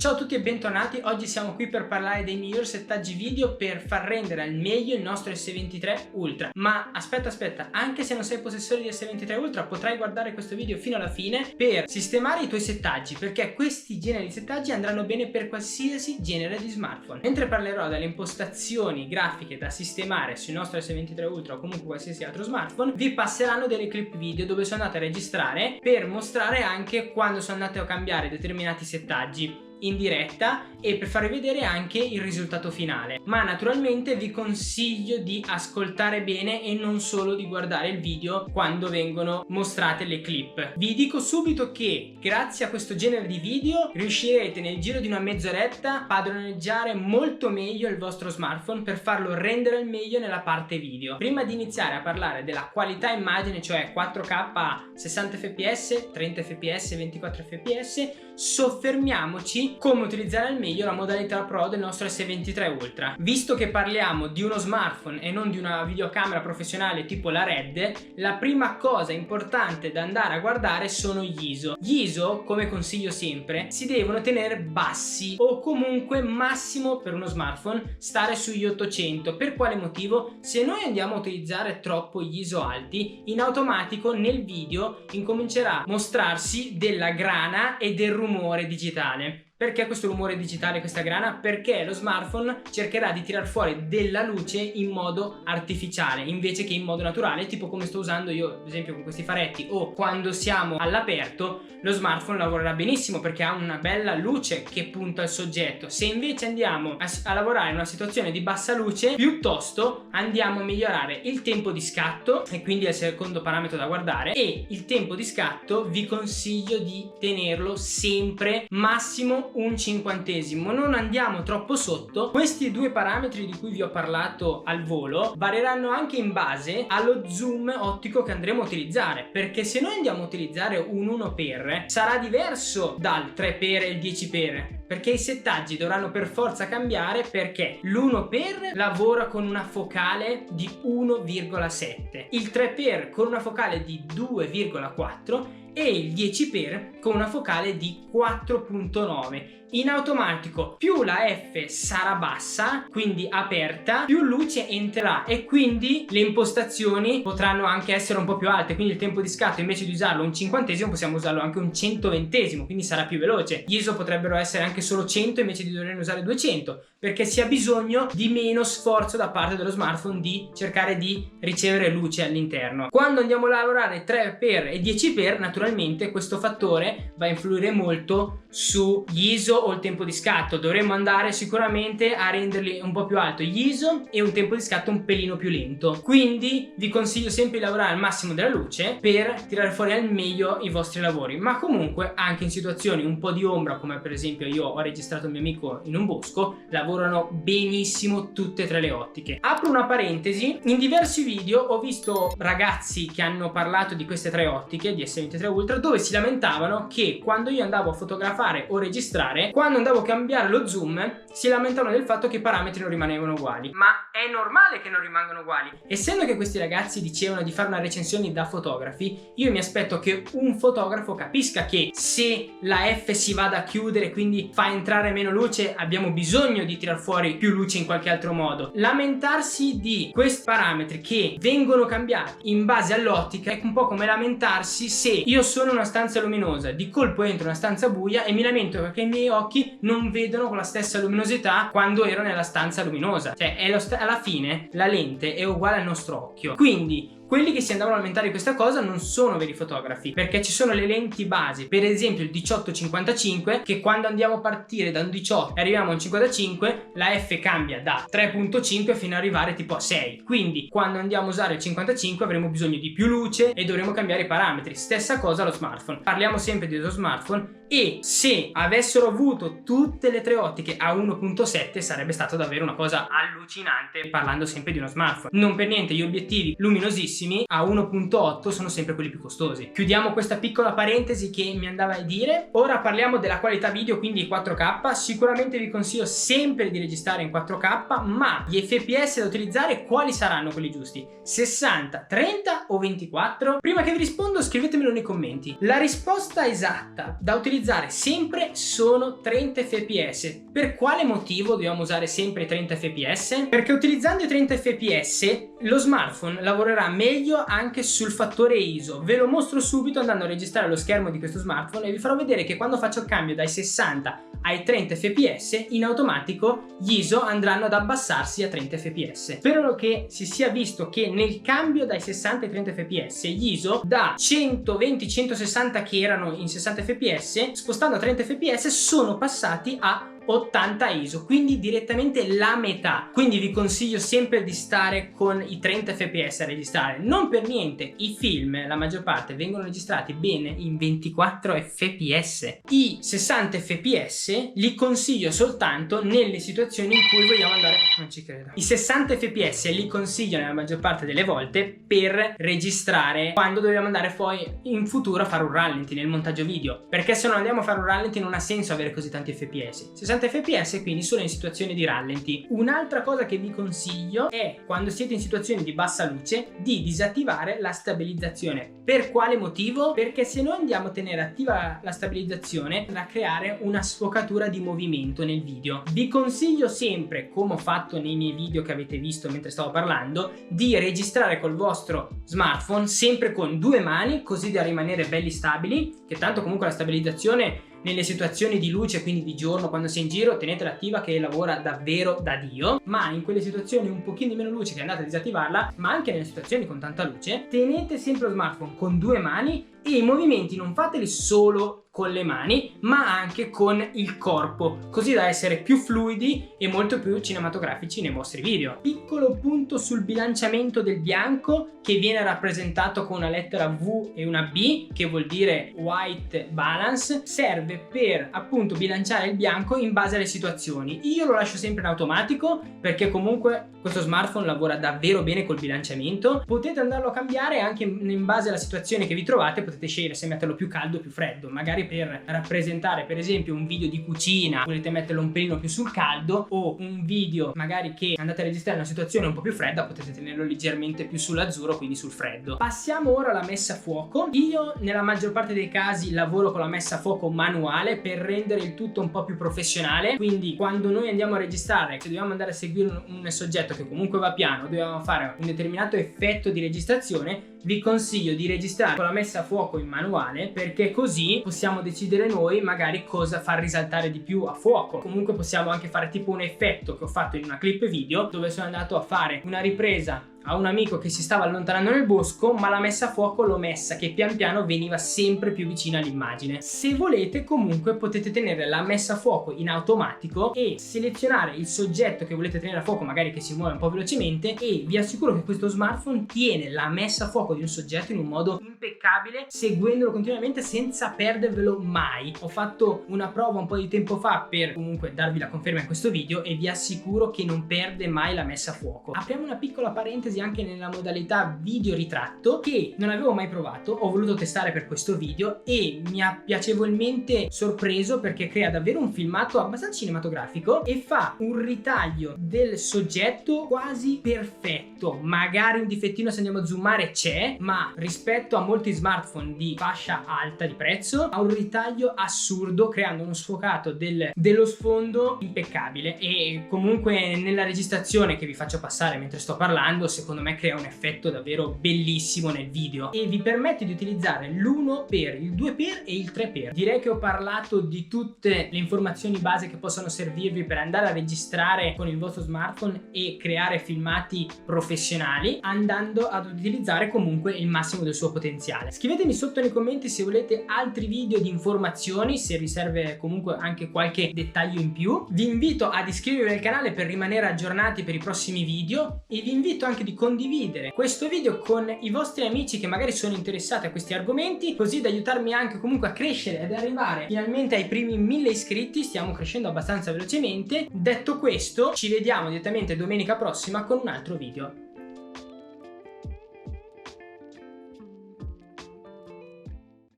Ciao a tutti e bentornati, oggi siamo qui per parlare dei migliori settaggi video per far rendere al meglio il nostro S23 Ultra. Ma aspetta, anche se non sei possessore di S23 Ultra potrai guardare questo video fino alla fine per sistemare i tuoi settaggi, perché questi generi di settaggi andranno bene per qualsiasi genere di smartphone. Mentre parlerò delle impostazioni grafiche da sistemare sul nostro S23 Ultra o comunque qualsiasi altro smartphone, vi passeranno delle clip video dove sono andato a registrare per mostrare anche quando sono andato a cambiare determinati settaggi in diretta e per farvi vedere anche il risultato finale. Ma naturalmente vi consiglio di ascoltare bene e non solo di guardare il video quando vengono mostrate le clip. Vi dico subito che grazie a questo genere di video riuscirete nel giro di una mezz'oretta a padroneggiare molto meglio il vostro smartphone per farlo rendere al meglio nella parte video. Prima di iniziare a parlare della qualità immagine, cioè 4K a 60 fps, 30 fps, 24 fps, soffermiamoci come utilizzare al meglio la modalità Pro del nostro S23 Ultra. Visto che parliamo di uno smartphone e non di una videocamera professionale tipo la Red, la prima cosa importante da andare a guardare sono gli ISO. Gli ISO, come consiglio sempre, si devono tenere bassi o comunque massimo per uno smartphone stare sugli 800. Per quale motivo? Se noi andiamo a utilizzare troppo gli ISO alti, in automatico nel video incomincerà a mostrarsi della grana e del rumore digitale. Perché questo rumore digitale, questa grana? Perché lo smartphone cercherà di tirar fuori della luce in modo artificiale invece che in modo naturale, tipo come sto usando io ad esempio con questi faretti, o quando siamo all'aperto lo smartphone lavorerà benissimo perché ha una bella luce che punta al soggetto. Se invece andiamo a lavorare in una situazione di bassa luce, piuttosto andiamo a migliorare il tempo di scatto, e quindi è il secondo parametro da guardare, e il tempo di scatto vi consiglio di tenerlo sempre massimo un cinquantesimo, non andiamo troppo sotto. Questi due parametri di cui vi ho parlato al volo varieranno anche in base allo zoom ottico che andremo a utilizzare, perché se noi andiamo a utilizzare un 1x sarà diverso dal 3x e il 10x, perché i settaggi dovranno per forza cambiare, perché l'1x lavora con una focale di 1,7, il 3x con una focale di 2,4 e il 10x con una focale di 4.9. In automatico più la F sarà bassa, quindi aperta, più luce entrerà e quindi le impostazioni potranno anche essere un po' più alte, quindi il tempo di scatto invece di usarlo un cinquantesimo possiamo usarlo anche un 120esimo, quindi sarà più veloce. Gli ISO potrebbero essere anche solo 100 invece di dover usare 200, perché si ha bisogno di meno sforzo da parte dello smartphone di cercare di ricevere luce all'interno. Quando andiamo a lavorare 3x e 10x, naturalmente questo fattore va a influire molto sugli ISO o il tempo di scatto. Dovremmo andare sicuramente a renderli un po' più alto gli ISO e un tempo di scatto un pelino più lento. Quindi vi consiglio sempre di lavorare al massimo della luce per tirare fuori al meglio i vostri lavori, ma comunque anche in situazioni un po' di ombra, come per esempio io ho registrato un mio amico in un bosco, lavorano benissimo tutte e tre le ottiche. Apro una parentesi: in diversi video ho visto ragazzi che hanno parlato di queste tre ottiche di S23 Ultra dove si lamentavano che quando io andavo a fotografare o registrare, quando andavo a cambiare lo zoom si lamentavano del fatto che i parametri non rimanevano uguali. Ma è normale che non rimangano uguali. Essendo che questi ragazzi dicevano di fare una recensione da fotografi, io mi aspetto che un fotografo capisca che se la F si vada a chiudere, quindi fa entrare meno luce, abbiamo bisogno di tirar fuori più luce in qualche altro modo. Lamentarsi di questi parametri che vengono cambiati in base all'ottica è un po' come lamentarsi se io sono in una stanza luminosa, di colpo entro in una stanza buia e mi lamento perché i miei occhi non vedono con la stessa luminosità quando ero nella stanza luminosa. Cioè alla fine la lente è uguale al nostro occhio, quindi quelli che si andavano a lamentare di questa cosa non sono veri fotografi, perché ci sono le lenti basi, per esempio il 18-55, che quando andiamo a partire da un 18 e arriviamo a un 55 la F cambia da 3.5 fino ad arrivare tipo a 6, quindi quando andiamo a usare il 55 avremo bisogno di più luce e dovremo cambiare i parametri. Stessa cosa allo smartphone, parliamo sempre dello smartphone, e se avessero avuto tutte le tre ottiche a 1.7 sarebbe stato davvero una cosa allucinante, parlando sempre di uno smartphone. Non per niente gli obiettivi luminosissimi a 1.8 sono sempre quelli più costosi. Chiudiamo questa piccola parentesi che mi andava a dire. Ora parliamo della qualità video, quindi 4K. Sicuramente vi consiglio sempre di registrare in 4K, ma gli FPS da utilizzare quali saranno quelli giusti? 60, 30 o 24? Prima che vi rispondo scrivetemelo nei commenti. La risposta esatta da utilizzare utilizzare sempre sono 30 fps. Per quale motivo dobbiamo usare sempre i 30 fps? Perché utilizzando i 30 fps lo smartphone lavorerà meglio anche sul fattore ISO. Ve lo mostro subito andando a registrare lo schermo di questo smartphone e vi farò vedere che quando faccio il cambio dai 60 ai 30 fps in automatico gli ISO andranno ad abbassarsi a 30 fps. Spero che si sia visto che nel cambio dai 60 ai 30 fps gli ISO da 120-160 che erano in 60 fps spostando a 30 fps sono passati a 80 ISO, quindi direttamente la metà. Quindi vi consiglio sempre di stare con i 30 fps a registrare. Non per niente i film, la maggior parte, vengono registrati bene in 24 fps. I 60 fps li consiglio soltanto nelle situazioni in cui vogliamo andare... non ci credo. I 60 fps li consiglio nella maggior parte delle volte per registrare quando dobbiamo andare poi in futuro a fare un rallenti nel montaggio video, perché se non andiamo a fare un rallenti non ha senso avere così tanti fps. 60 fps quindi solo in situazioni di rallenti. Un'altra cosa che vi consiglio è, quando siete in situazioni di bassa luce, di disattivare la stabilizzazione. Per quale motivo? Perché se noi andiamo a tenere attiva la stabilizzazione andrà a creare una sfocatura di movimento nel video. Vi consiglio sempre, come ho fatto nei miei video che avete visto mentre stavo parlando, di registrare col vostro smartphone sempre con due mani, così da rimanere belli stabili, che tanto comunque la stabilizzazione nelle situazioni di luce, quindi di giorno, quando sei in giro, tenetela attiva che lavora davvero da Dio. Ma in quelle situazioni un pochino di meno luce che andate a disattivarla, ma anche nelle situazioni con tanta luce, tenete sempre lo smartphone con due mani e i movimenti non fateli solo con le mani ma anche con il corpo, così da essere più fluidi e molto più cinematografici nei vostri video. Piccolo punto sul bilanciamento del bianco, che viene rappresentato con una lettera V e una B, che vuol dire white balance, serve per appunto bilanciare il bianco in base alle situazioni. Io lo lascio sempre in automatico perché comunque questo smartphone lavora davvero bene col bilanciamento. Potete andarlo a cambiare anche in base alla situazione che vi trovate, potete scegliere se metterlo più caldo o più freddo. Magari per rappresentare per esempio un video di cucina volete metterlo un pelino più sul caldo, o un video magari che andate a registrare in una situazione un po' più fredda potete tenerlo leggermente più sull'azzurro, quindi sul freddo. Passiamo ora alla messa a fuoco. Io nella maggior parte dei casi lavoro con la messa a fuoco manuale per rendere il tutto un po' più professionale, quindi quando noi andiamo a registrare, se dobbiamo andare a seguire un soggetto che comunque va piano, dobbiamo fare un determinato effetto di registrazione, vi consiglio di registrare con la messa a fuoco in manuale, perché così possiamo decidere noi magari cosa far risaltare di più a fuoco. Comunque possiamo anche fare tipo un effetto che ho fatto in una clip video, dove sono andato a fare una ripresa a un amico che si stava allontanando nel bosco, ma la messa a fuoco l'ho messa che pian piano veniva sempre più vicina all'immagine. Se volete comunque potete tenere la messa a fuoco in automatico e selezionare il soggetto che volete tenere a fuoco, magari che si muove un po' velocemente, e vi assicuro che questo smartphone tiene la messa a fuoco di un soggetto in un modo impeccabile, seguendolo continuamente senza perdervelo mai. Ho fatto una prova un po' di tempo fa per comunque darvi la conferma in questo video e vi assicuro che non perde mai la messa a fuoco. Apriamo una piccola parentesi anche nella modalità video ritratto, che non avevo mai provato, ho voluto testare per questo video e mi ha piacevolmente sorpreso perché crea davvero un filmato abbastanza cinematografico e fa un ritaglio del soggetto quasi perfetto. Magari un difettino se andiamo a zoomare c'è, ma rispetto a molti smartphone di fascia alta di prezzo ha un ritaglio assurdo, creando uno sfocato dello sfondo impeccabile. E comunque nella registrazione che vi faccio passare mentre sto parlando, secondo me crea un effetto davvero bellissimo nel video e vi permette di utilizzare l'1x, il 2x e il 3x. Direi che ho parlato di tutte le informazioni base che possono servirvi per andare a registrare con il vostro smartphone e creare filmati professionali, andando ad utilizzare comunque il massimo del suo potenziale. Scrivetemi sotto nei commenti se volete altri video di informazioni, se vi serve comunque anche qualche dettaglio in più. Vi invito ad iscrivervi al canale per rimanere aggiornati per i prossimi video e vi invito anche di condividere questo video con i vostri amici che magari sono interessati a questi argomenti, così da aiutarmi anche comunque a crescere ed arrivare finalmente ai primi 1000 iscritti. Stiamo crescendo abbastanza velocemente. Detto questo, ci vediamo direttamente domenica prossima con un altro video.